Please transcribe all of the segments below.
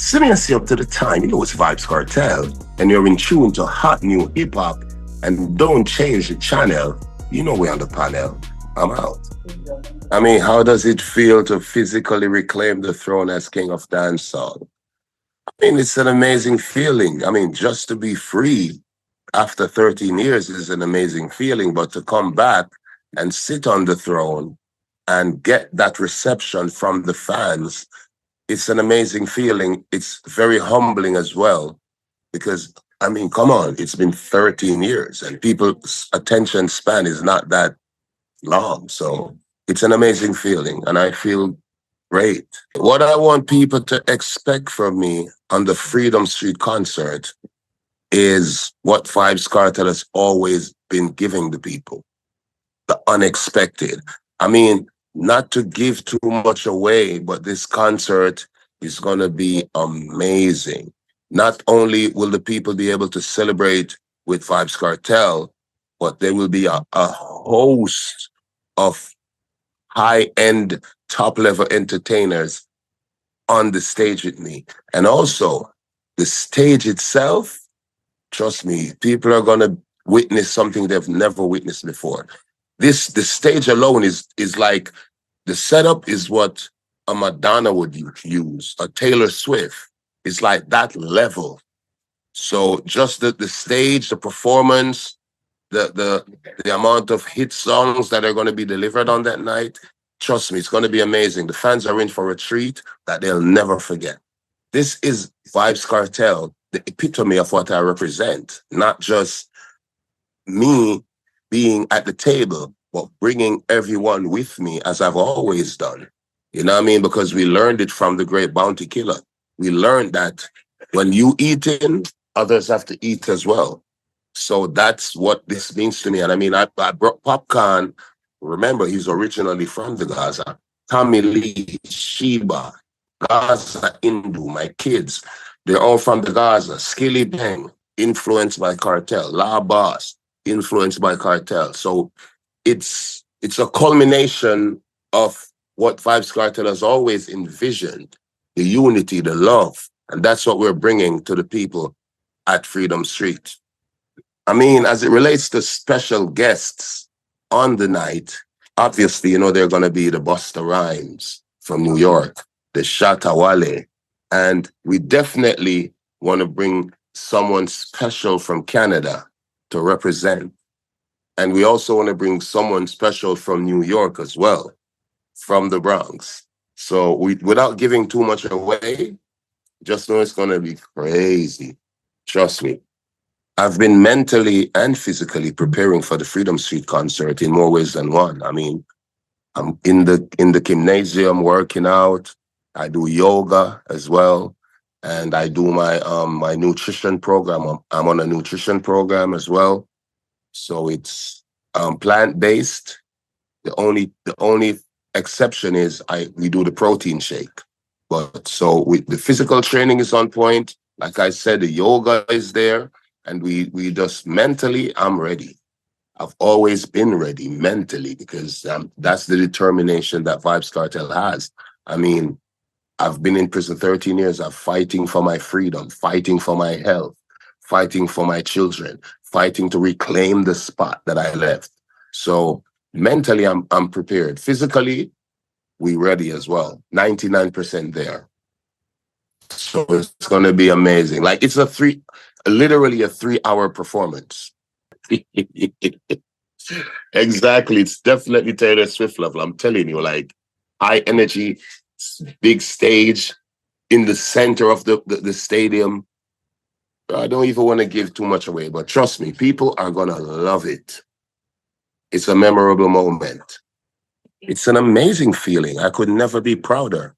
Seriously, up to the time, it's Vybz Kartel, and you're in tune to hot new hip hop, and don't change the channel. We're on the panel. I'm out. I mean, how does it feel to physically reclaim the throne as king of dancehall? I mean, it's an amazing feeling. I mean, just to be free after 13 years is an amazing feeling, but to come back and sit on the throne and get that reception from the fans, it's an amazing feeling. It's very humbling as well, because, I mean, come on, it's been 13 years and people's attention span is not that long. So it's an amazing feeling and I feel great. What I want people to expect from me on the Freedom Street concert is what Vybz Kartel has always been giving the people, the unexpected. I mean, not to give too much away, but this concert is going to be amazing. Not only will the people be able to celebrate with Vybz Kartel, but there will be a host of high-end, top-level entertainers on the stage with me. And also, the stage itself, trust me, people are going to witness something they've never witnessed before. The stage alone is like, the setup is what a Madonna would use, a Taylor Swift. It's like that level. So just the stage, the performance, the amount of hit songs that are going to be delivered on that night, trust me, it's going to be amazing. The fans are in for a treat that they'll never forget. This is Vybz Kartel, the epitome of what I represent, not just me being at the table, but bringing everyone with me as I've always done. You know what I mean? Because we learned it from the great Bounty Killer. We learned that when you eat in, others have to eat as well. So that's what this means to me. And I mean, I brought Popcaan. Remember, he's originally from the Gaza. Tommy Lee, Sheba, Gaza, Hindu, my kids, they're all from the Gaza. Skillibeng, influenced by Kartel. La Boss, influenced by Kartel. So it's a culmination of what Vybz Kartel has always envisioned, the unity, the love. And that's what we're bringing to the people at Freedom Street. I mean, as it relates to special guests on the night, obviously, they're going to be the Busta Rhymes from New York, the Shatta Wale, and we definitely want to bring someone special from Canada to represent. And we also want to bring someone special from New York as well, from the Bronx. So without giving too much away, just know it's going to be crazy. Trust me. I've been mentally and physically preparing for the Freedom Street concert in more ways than one. I mean, I'm in the gymnasium working out. I do yoga as well. And I do my nutrition program. I'm on a nutrition program as well. So it's plant-based. The only exception is we do the protein shake. But so the physical training is on point. Like I said, the yoga is there. And we just mentally, I'm ready. I've always been ready mentally because that's the determination that Vybz Kartel has. I mean, I've been in prison 13 years. I'm fighting for my freedom, fighting for my health, fighting for my children, fighting to reclaim the spot that I left. So mentally, I'm prepared. Physically, we ready as well. 99% there. So it's going to be amazing. Like it's literally a 3-hour performance. Exactly. It's definitely Taylor Swift level. I'm telling you, like high energy, big stage in the center of the stadium. I don't even want to give too much away, but trust me, people are going to love it. It's a memorable moment. It's an amazing feeling. I could never be prouder.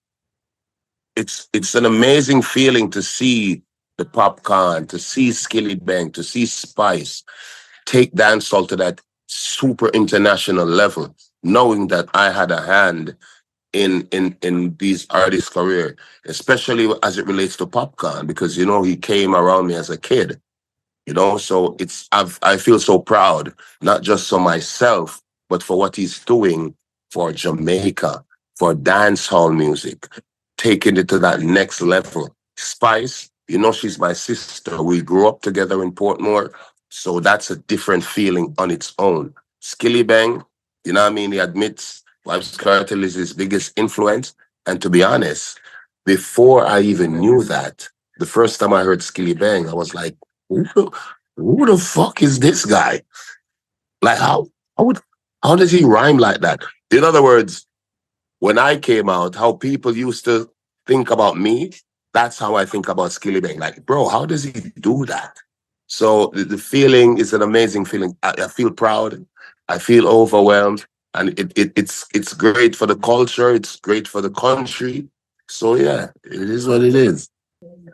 It's an amazing feeling to see the Popcaan, to see Skillibeng, to see Spice take dancehall to that super international level, knowing that I had a hand in these artists' career, especially as it relates to Popcaan, because he came around me as a kid. So I feel so proud, not just for myself, but for what he's doing for Jamaica, for dancehall music, taking it to that next level, Spice, you know, she's my sister. We grew up together in Portmore. So that's a different feeling on its own. Skillibeng, you know what I mean? He admits Vybz Kartel is his biggest influence. And to be honest, before I even knew that, the first time I heard Skillibeng, I was like, who the fuck is this guy? Like, how, would, how does he rhyme like that? In other words, when I came out, how people used to think about me, that's how I think about Skillibeng. Like, bro, how does he do that? So the feeling is an amazing feeling. I feel proud. I feel overwhelmed. And it's great for the culture. It's great for the country. So yeah, it is what it is.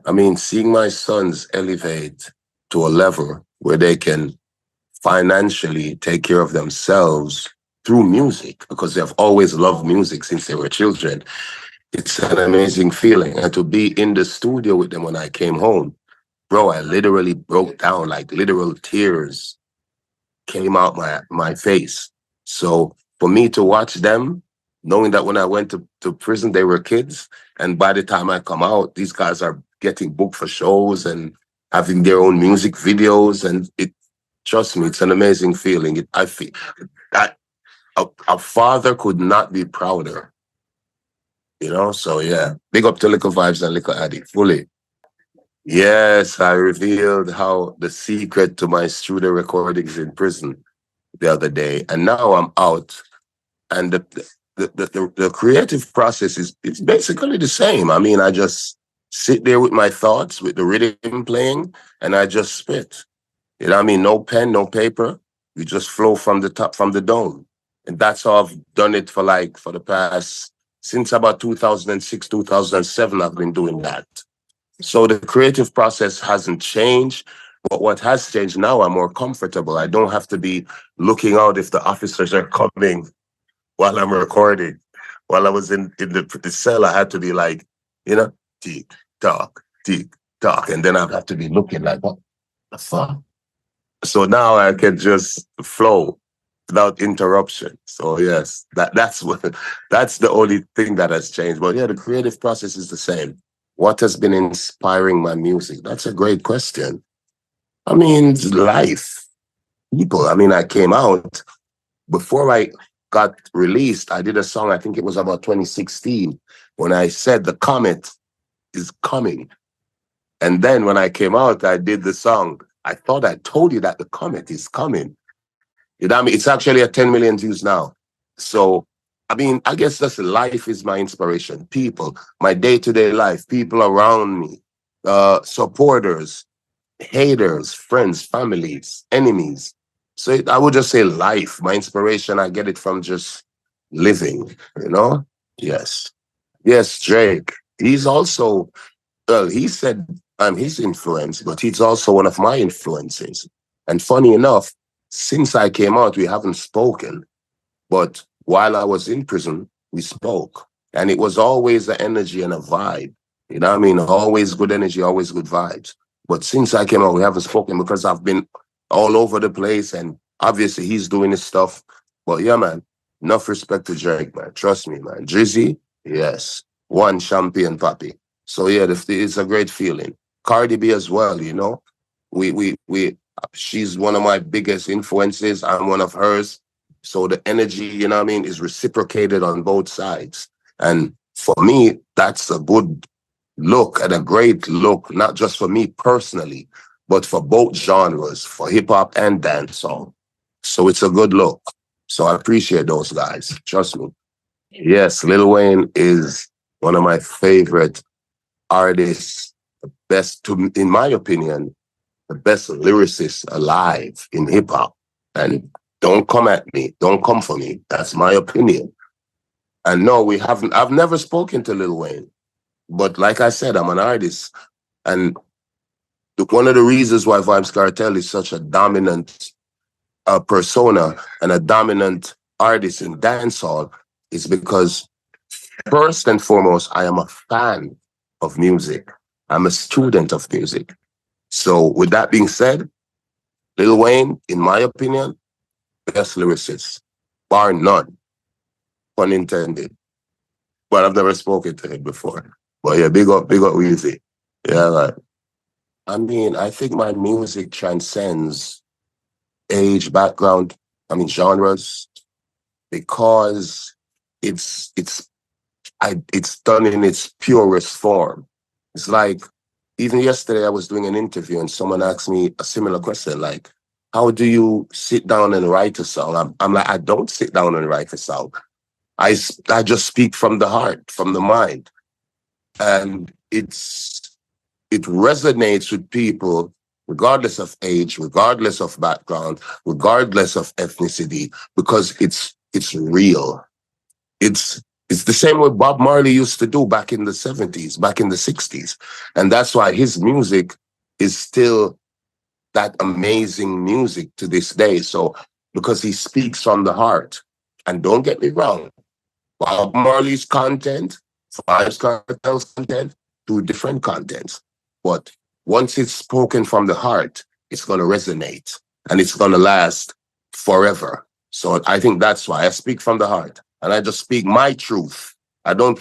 I mean, seeing my sons elevate to a level where they can financially take care of themselves through music, because they've always loved music since they were children. It's an amazing feeling. And to be in the studio with them when I came home, bro, I literally broke down, like literal tears came out my face. So for me to watch them, knowing that when I went to prison, they were kids. And by the time I come out, these guys are getting booked for shows and having their own music videos. And trust me, it's an amazing feeling. I feel that a father could not be prouder, you know? So yeah, big up to Little Vybz and Little Addy, fully. Yes, I revealed how the secret to my studio recordings in prison the other day, and now I'm out, and the creative process is it's basically the same. I mean, I just sit there with my thoughts, with the rhythm playing, and I just spit. You know what I mean? No pen, no paper. We just flow from the top, from the dome, and that's how I've done it for the past since about 2006, 2007. I've been doing that. So the creative process hasn't changed, but what has changed now, I'm more comfortable. I don't have to be looking out if the officers are coming while I'm recording. While I was in the cell, I had to be like, you know, tick, tock, tick, tock. And then I'd have to be looking like, what the fuck? So now I can just flow without interruption. So yes, that's what that's the only thing that has changed. But yeah, the creative process is the same. What has been inspiring my music? That's a great question. I mean, life, people. I mean, I came out before I got released. I did a song, I think it was about 2016, when I said the comet is coming. And then when I came out, I did the song. I thought I told you that the comet is coming. You know what I mean? It's actually at 10 million views now. So, I mean, I guess that's life is my inspiration. People, my day-to-day life, people around me, supporters, haters, friends, families, enemies. So I would just say life, my inspiration, I get it from just living, you know? Yes. Yes, Drake. He's also, well, he said I'm his influence, but he's also one of my influences. And funny enough, since I came out, we haven't spoken. But while I was in prison, we spoke. And it was always the energy and a vibe. You know what I mean? Always good energy, always good vibes. But since I came out, we haven't spoken because I've been all over the place. And obviously, he's doing his stuff. But yeah, man, enough respect to Drake, man. Trust me, man. Drizzy, yes. One champion, papi. So yeah, it's a great feeling. Cardi B as well, you know. She's one of my biggest influences. I'm one of hers. So the energy, you know what I mean, is reciprocated on both sides. And for me, that's a good look and a great look, not just for me personally, but for both genres, for hip hop and dancehall. So it's a good look. So I appreciate those guys. Trust me. Yes, Lil Wayne is one of my favorite artists, best to, in my opinion, the best lyricist alive in hip hop. And don't come at me. Don't come for me. That's my opinion. And no, we haven't. I've never spoken to Lil Wayne. But like I said, I'm an artist. And one of the reasons why Vybz Kartel is such a dominant persona and a dominant artist in dancehall is because first and foremost, I am a fan of music. I'm a student of music. So with that being said, Lil Wayne, in my opinion, best lyricist, bar none, pun intended. But I've never spoken to him before. But yeah, big up Weezy. Yeah, right. I mean, I think my music transcends age, background, genres, because it's it's it's done in its purest form. It's like, even yesterday I was doing an interview and someone asked me a similar question, like, how do you sit down and write a song? I'm like, I don't sit down and write a song. I just speak from the heart, from the mind. And it resonates with people regardless of age, regardless of background, regardless of ethnicity, because it's real. It's it's the same way Bob Marley used to do back in the 70s, back in the 60s. And that's why his music is still that amazing music to this day. So, because he speaks from the heart. And don't get me wrong, Bob Marley's content, Vybz Kartel's content, two different contents. But once it's spoken from the heart, it's going to resonate and it's going to last forever. So I think that's why I speak from the heart and I just speak my truth. I don't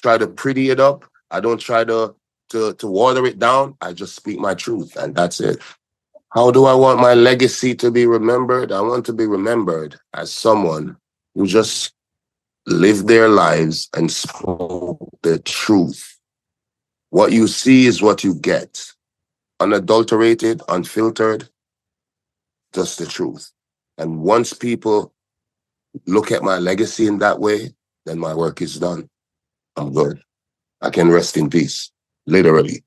try to pretty it up. I don't try to water it down. I just speak my truth and that's it. How do I want my legacy to be remembered? I want to be remembered as someone who just lived their lives and spoke the truth. What you see is what you get. Unadulterated, unfiltered, just the truth. And once people look at my legacy in that way, then my work is done. I'm good. I can rest in peace, literally.